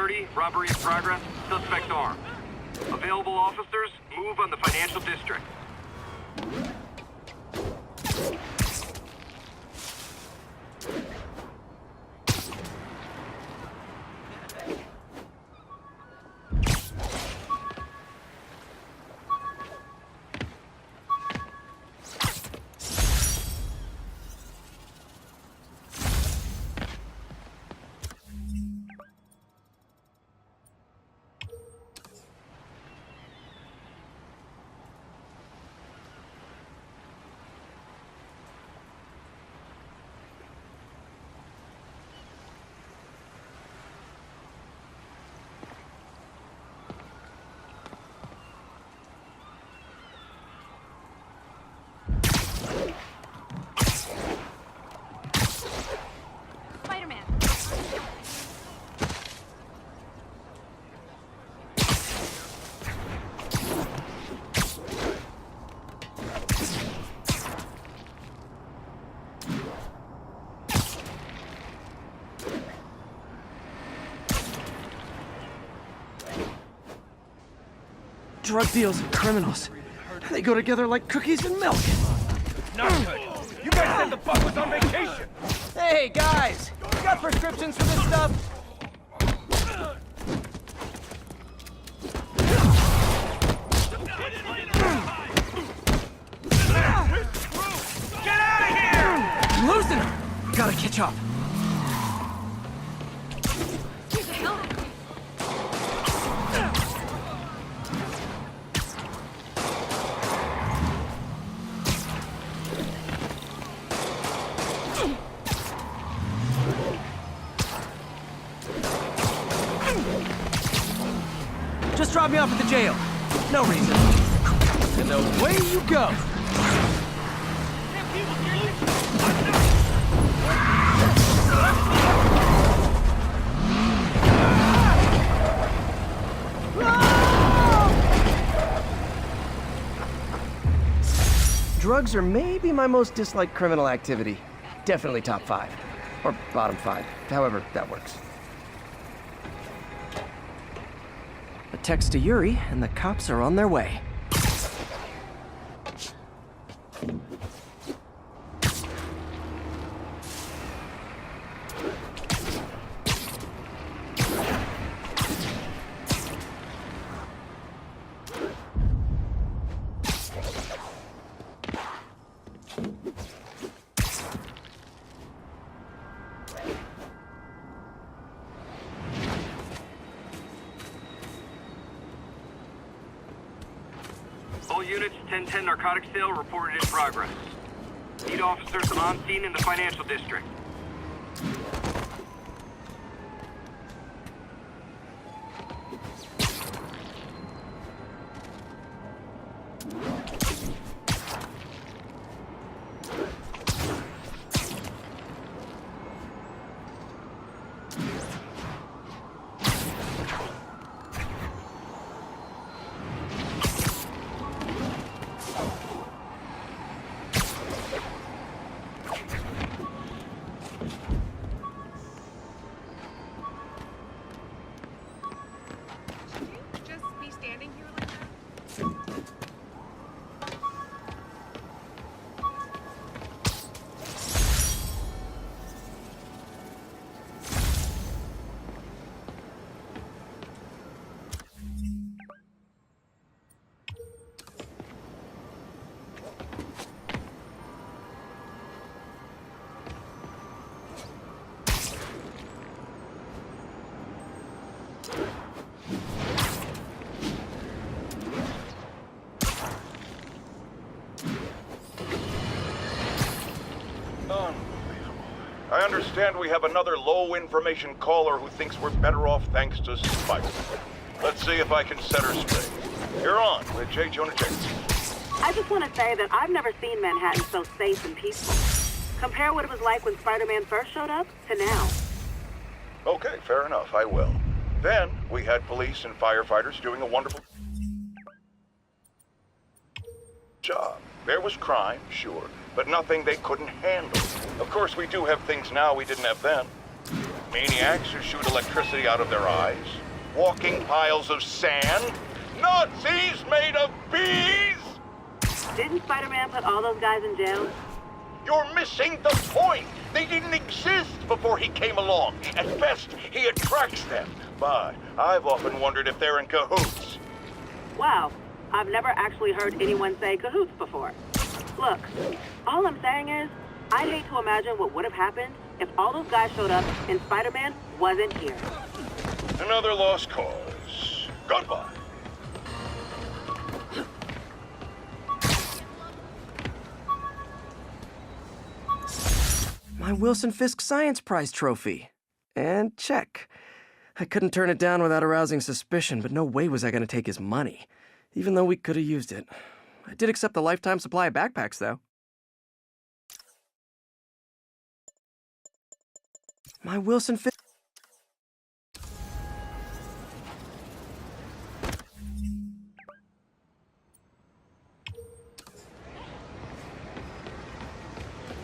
1030, robbery in progress, suspect armed. Available officers, move on the financial district. Drug deals and criminals. They go together like cookies and milk. Not good. You guys said the fuck was on vacation! Hey, guys! You got prescriptions for this stuff? Get out of here! I'm losing them! Gotta catch up. Just drop me off at the jail. No reason. And away you go. Drugs are maybe my most disliked criminal activity. Definitely top 5. Or bottom 5. However that works. A text to Yuri, and the cops are on their way. All units, 1010 narcotic sale reported in progress. Need officers on scene in the financial district. I understand we have another low-information caller who thinks we're better off thanks to Spike. Let's see if I can set her straight. You're on with J. Jonah Jameson. I just want to say that I've never seen Manhattan so safe and peaceful. Compare what it was like when Spider-Man first showed up to now. Okay, fair enough, I will. Then, we had police and firefighters doing a wonderful job. There was crime, sure, but nothing they couldn't handle. Of course, we do have things now we didn't have then. Maniacs who shoot electricity out of their eyes? Walking piles of sand? Nazis made of bees? Didn't Spider-Man put all those guys in jail? You're missing the point! They didn't exist before he came along. At best, he attracts them. But I've often wondered if they're in cahoots. Wow, I've never actually heard anyone say cahoots before. Look, all I'm saying is, I hate to imagine what would have happened if all those guys showed up and Spider-Man wasn't here. Another lost cause. Goodbye. My Wilson Fisk Science Prize trophy. And check. I couldn't turn it down without arousing suspicion, but no way was I going to take his money, even though we could have used it. I did accept the lifetime supply of backpacks, though. My Wilson Fisk...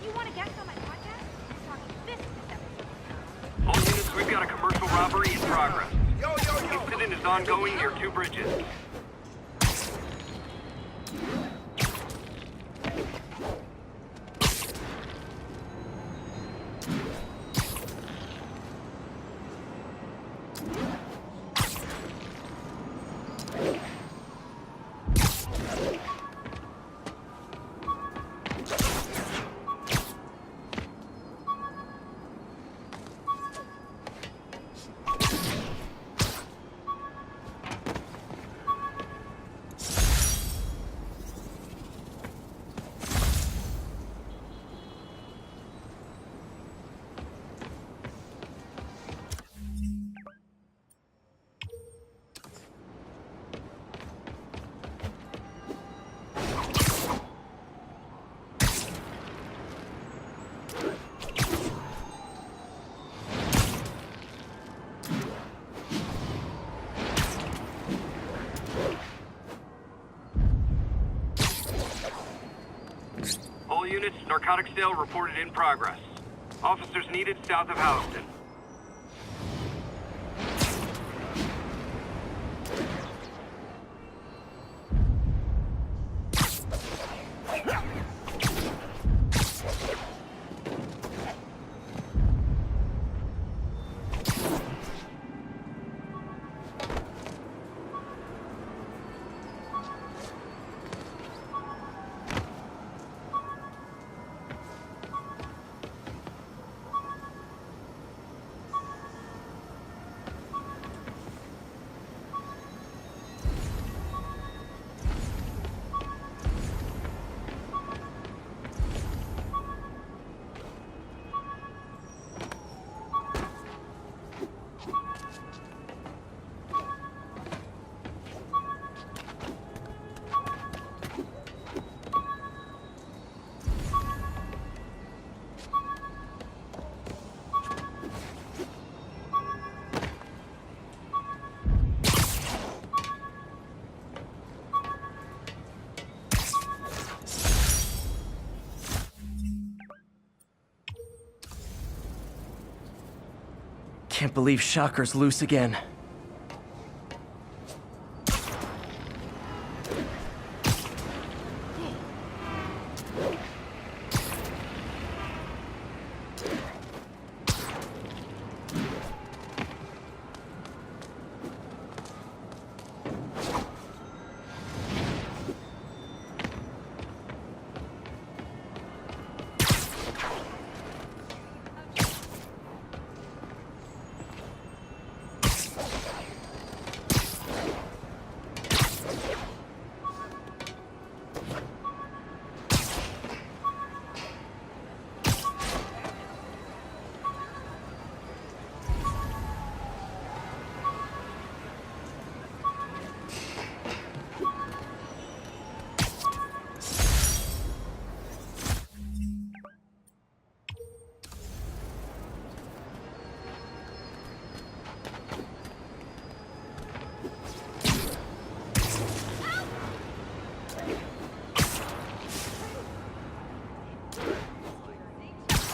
You want to guest on my podcast? We're talking this episode. All units, we've got a commercial robbery in progress. Incident is ongoing near 2 bridges. All units, narcotic sale reported in progress. Officers needed south of Houston. Can't believe Shocker's loose again.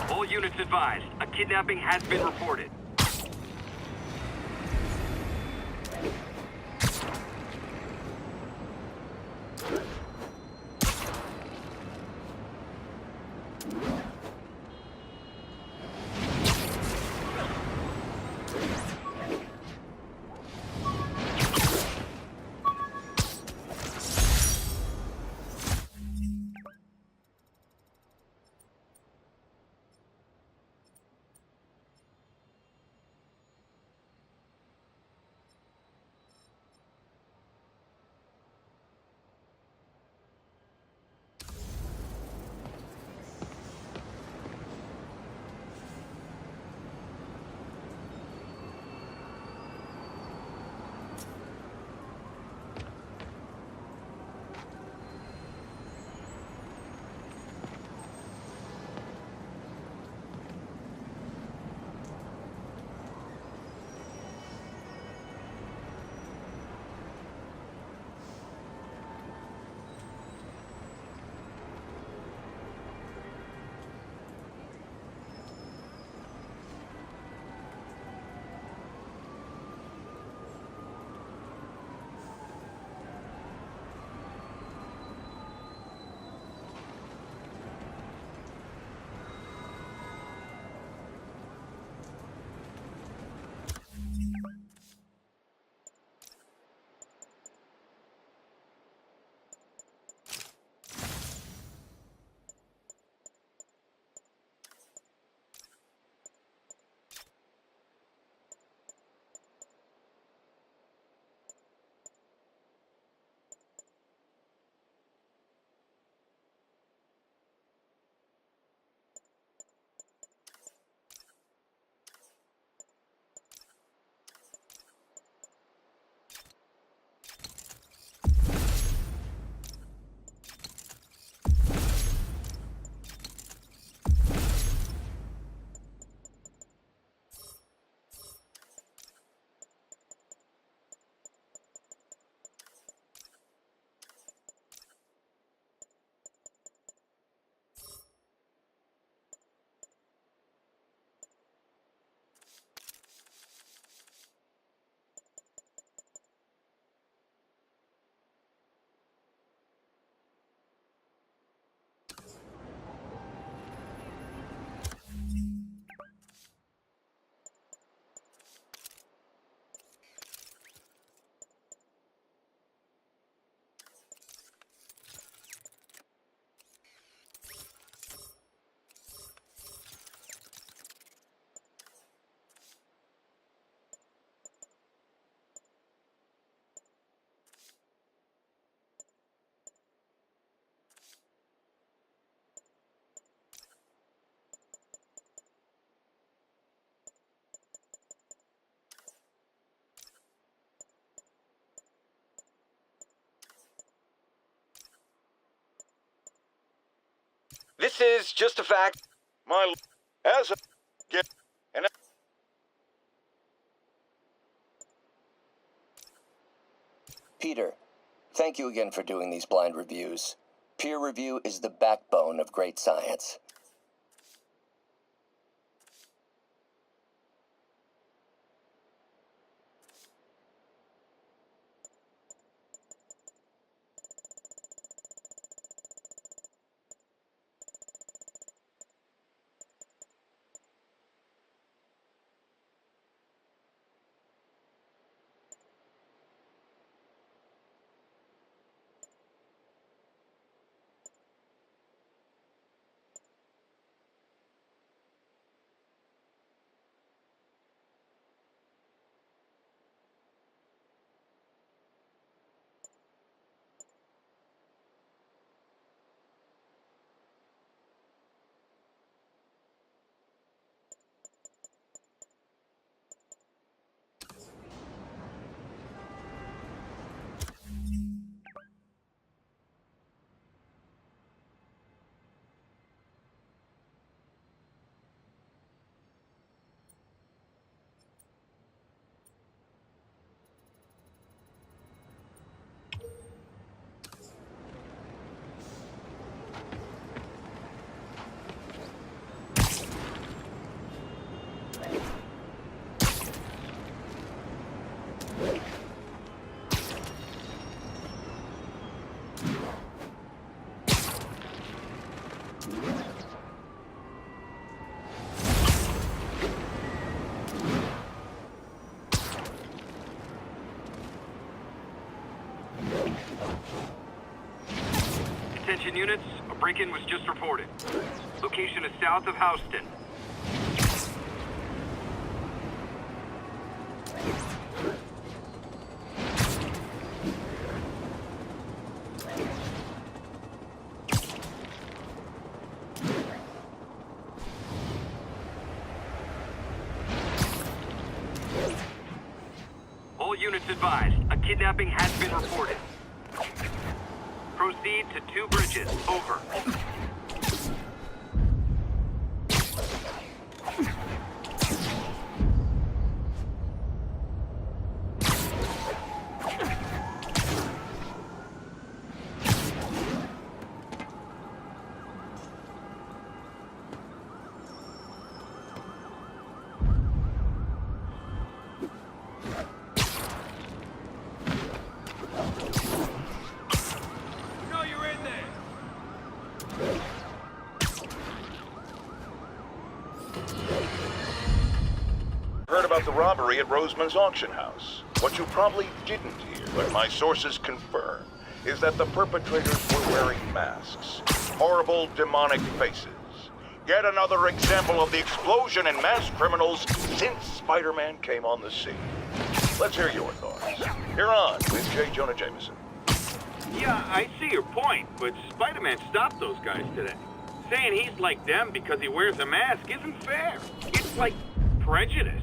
All units advised, a kidnapping has been reported. This is just a fact. My as a get and Peter, thank you again for doing these blind reviews. Peer review is the backbone of great science. Attention units, a break-in was just reported. Location is south of Houston. All units advised, a kidnapping has been reported. Proceed to 2 bridges. Over. No, you're in there. Heard about the robbery at Roseman's auction house. What you probably didn't hear, but my sources confirm, is that the perpetrators were wearing masks. Horrible, demonic faces. Yet another example of the explosion in mass criminals since Spider-Man came on the scene. Let's hear your thoughts. You're on with J. Jonah Jameson. Yeah, I see your point, but Spider-Man stopped those guys today. Saying he's like them because he wears a mask isn't fair. It's like prejudice.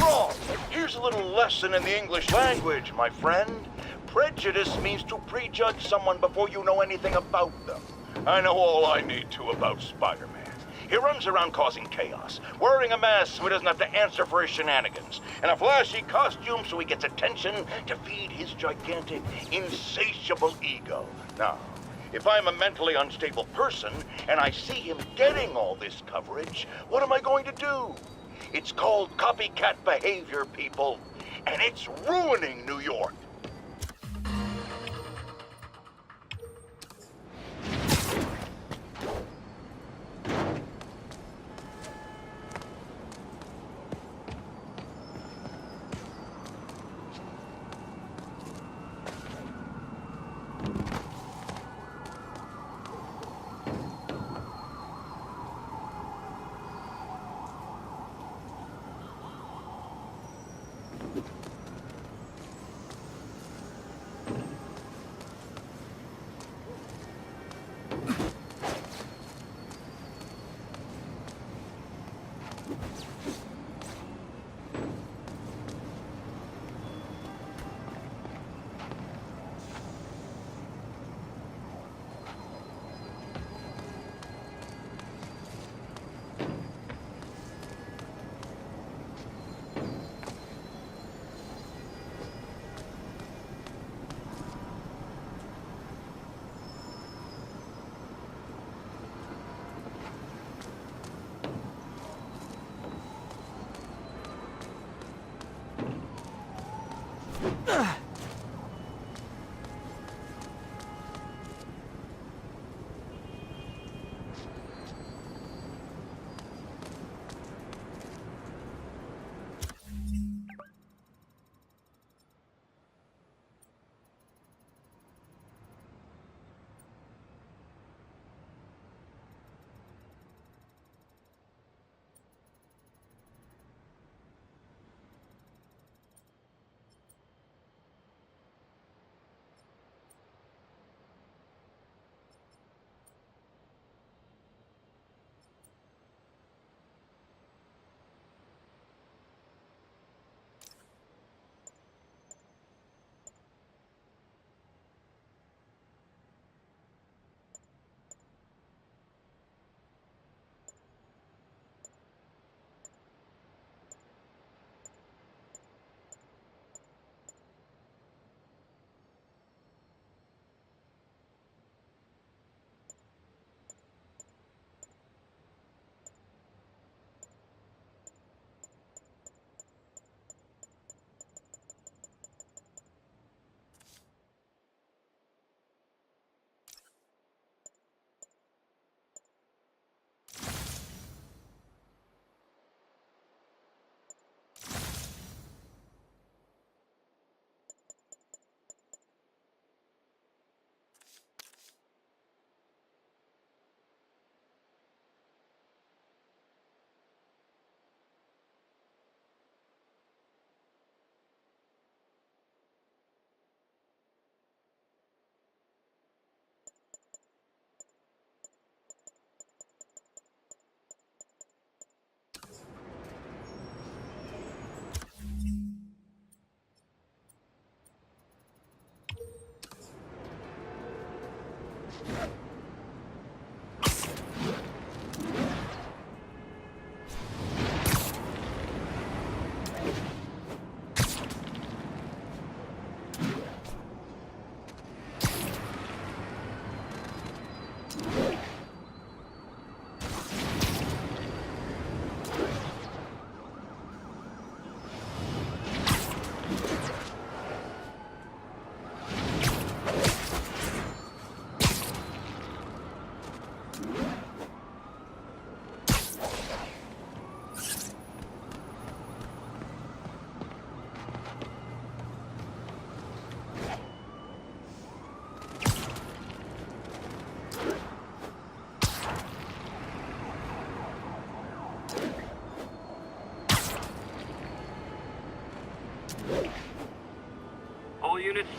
Wrong! Here's a little lesson in the English language, my friend. Prejudice means to prejudge someone before you know anything about them. I know all I need to about Spider-Man. He runs around causing chaos, wearing a mask so he doesn't have to answer for his shenanigans, and a flashy costume so he gets attention to feed his gigantic, insatiable ego. Now, if I'm a mentally unstable person and I see him getting all this coverage, what am I going to do? It's called copycat behavior, people, and it's ruining New York.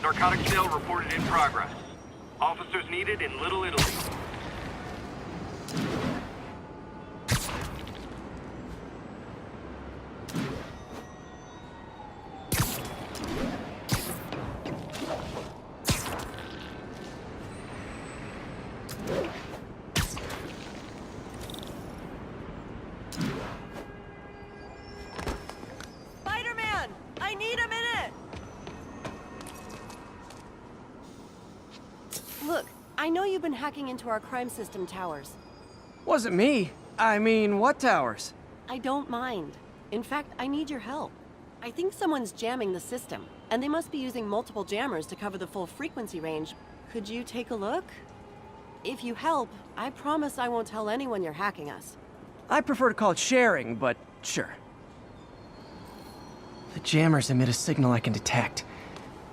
Narcotic sale reported in progress. Officers needed in Little Italy. Spider-Man! I need a minute! Look, I know you've been hacking into our crime system towers. Wasn't me. I mean, what towers? I don't mind. In fact, I need your help. I think someone's jamming the system, and they must be using multiple jammers to cover the full frequency range. Could you take a look? If you help, I promise I won't tell anyone you're hacking us. I prefer to call it sharing, but sure. The jammers emit a signal I can detect.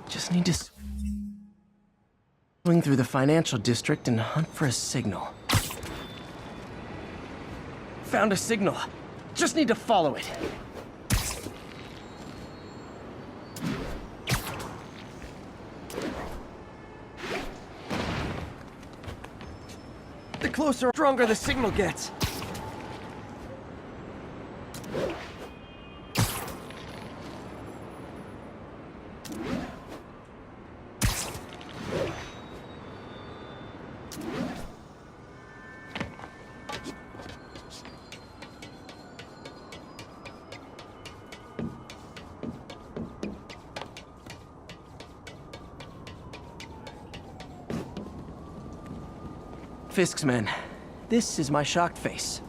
Just need to swing through the financial district and hunt for a signal. Found a signal. Just need to follow it. The closer, the stronger the signal gets. Fisk's men. This is my shocked face.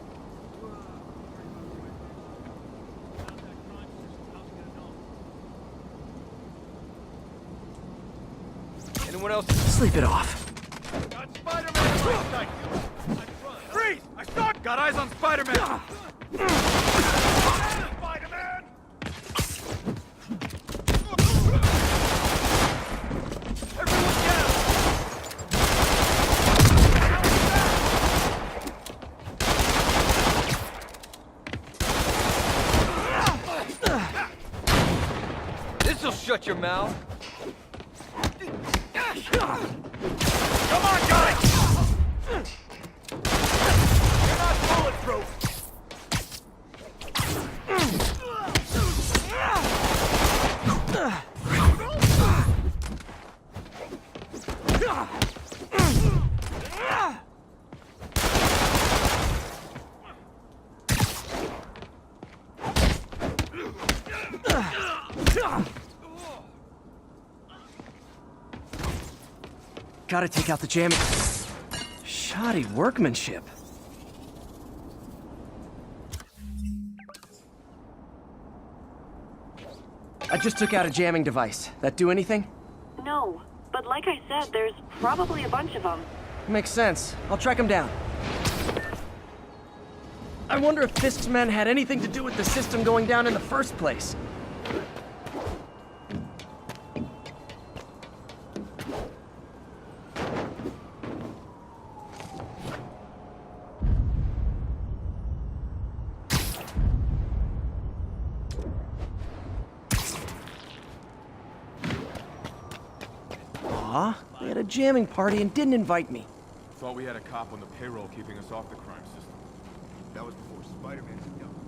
Anyone else? Sleep it off. Got Spider-Man! Freeze! I start! Got eyes on Spider-Man! Spider-Man! Everyone down! This'll shut your mouth. Come on, guys! You're not bulletproof! Gotta take out the jamming. Shoddy workmanship. I just took out a jamming device. That do anything? No, but like I said, there's probably a bunch of them. Makes sense. I'll track him down. I wonder if Fisk's men had anything to do with the system going down in the first place. Aw, they had a jamming party and didn't invite me. Thought we had a cop on the payroll keeping us off the crime system. That was before Spider-Man took down the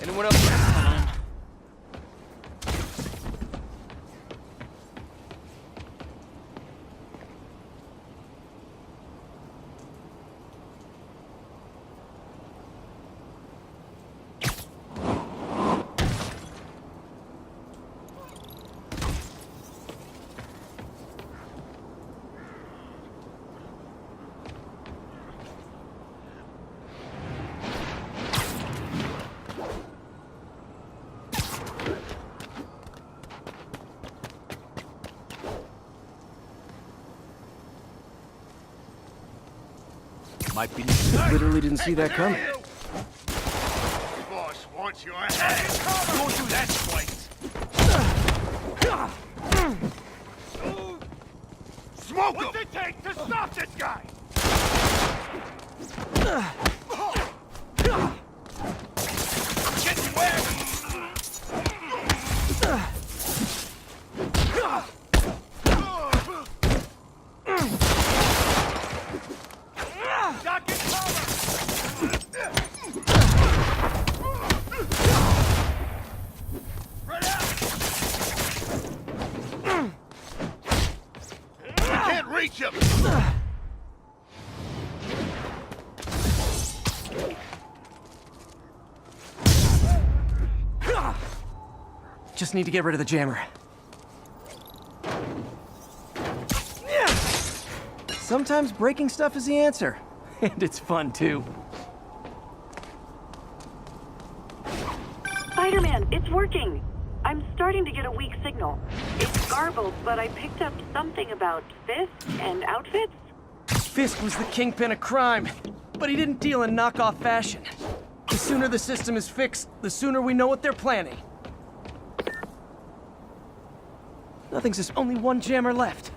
Anyone else? Might be. Literally didn't see that coming. Boss wants your head. Don't do that twice. Smoke him! What's it take to stop this guy? Get wet! Duck and cover! Right out! I can't reach him! Just need to get rid of the jammer. Sometimes breaking stuff is the answer. And it's fun, too. Spider-Man, it's working. I'm starting to get a weak signal. It's garbled, but I picked up something about fists and outfits. Fisk was the kingpin of crime, but he didn't deal in knockoff fashion. The sooner the system is fixed, the sooner we know what they're planning. Nothing's just only one jammer left.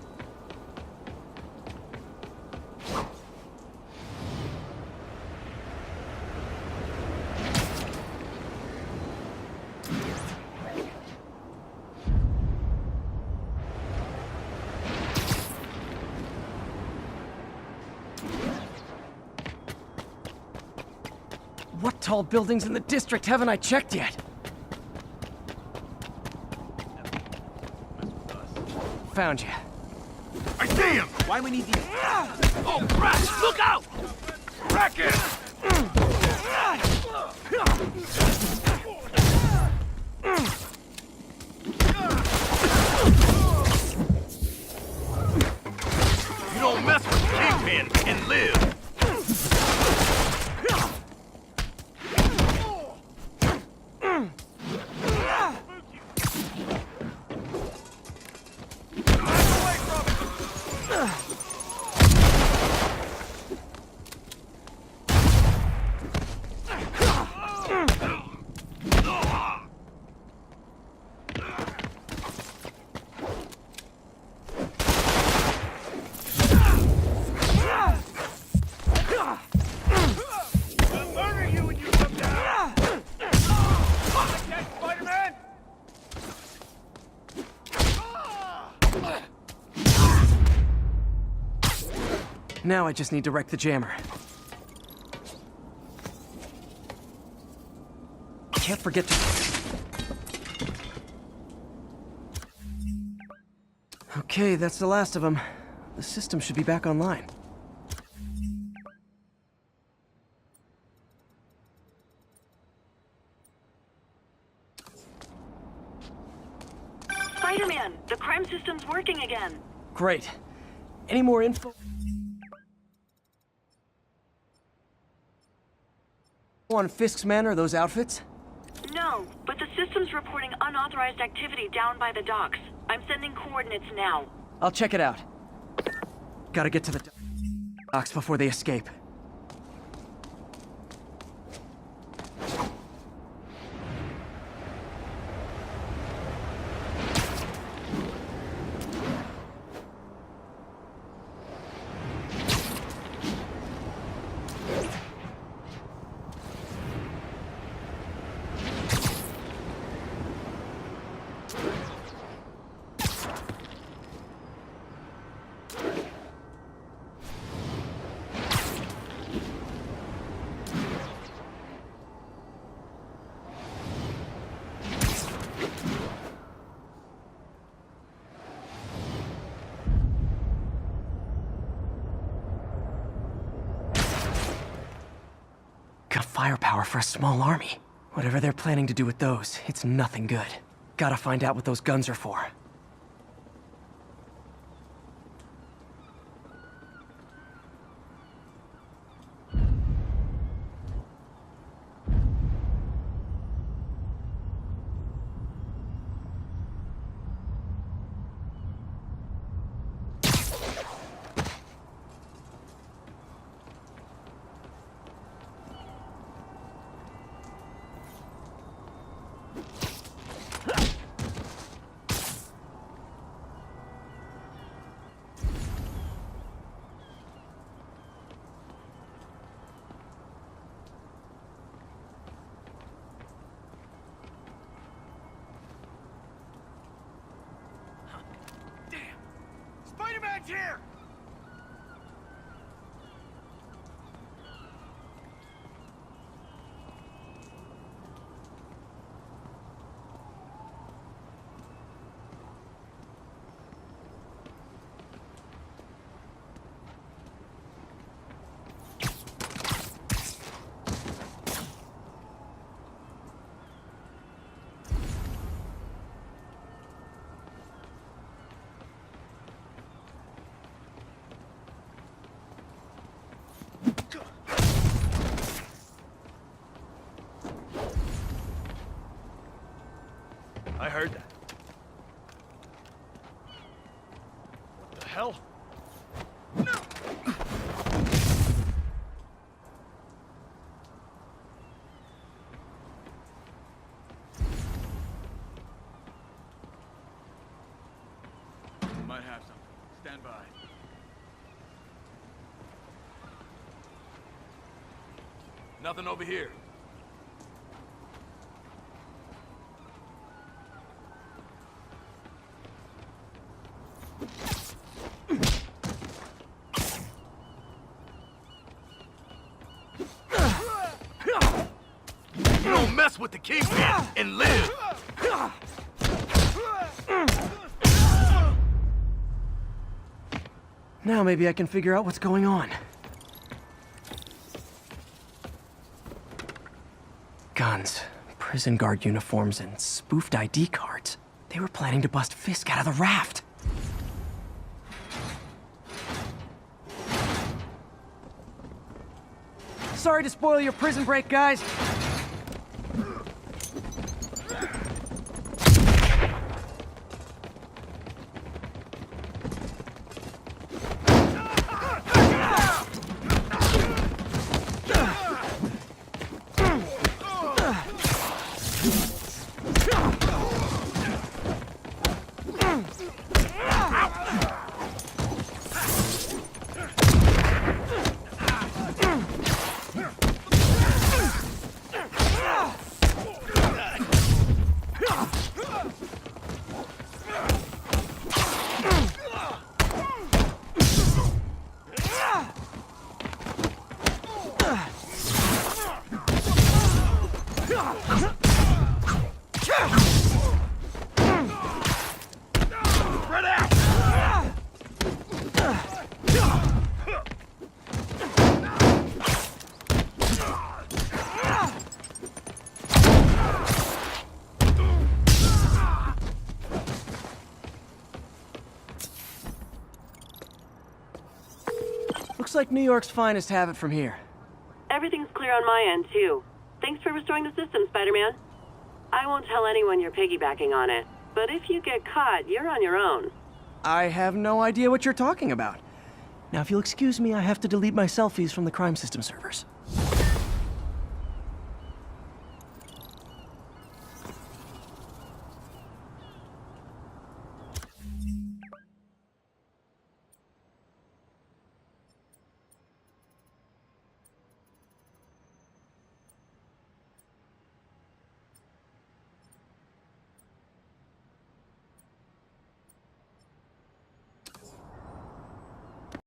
What tall buildings in the district haven't I checked yet? Found you. I see him! Why we need these? Oh, crap! Look out! Racket! You don't mess with the Kingpin and live! Now I just need to wreck the jammer. Can't forget to... Okay, that's the last of them. The system should be back online. Spider-Man, the crime system's working again. Great. Any more info? On Fisk's men or those outfits? No, but the system's reporting unauthorized activity down by the docks. I'm sending coordinates now. I'll check it out. Gotta get to the docks before they escape. Got firepower for a small army. Whatever they're planning to do with those, it's nothing good. Gotta find out what those guns are for. here! I heard that. What the hell? Might have something. Stand by. Nothing over here. You don't mess with the kingpin and live! Now maybe I can figure out what's going on. Guns, prison guard uniforms, and spoofed ID cards. They were planning to bust Fisk out of the raft. Sorry to spoil your prison break, guys. Looks like New York's finest have it from here. Everything's clear on my end, too. Thanks for restoring the system, Spider-Man. I won't tell anyone you're piggybacking on it, but if you get caught, you're on your own. I have no idea what you're talking about. Now, if you'll excuse me, I have to delete my selfies from the crime system servers.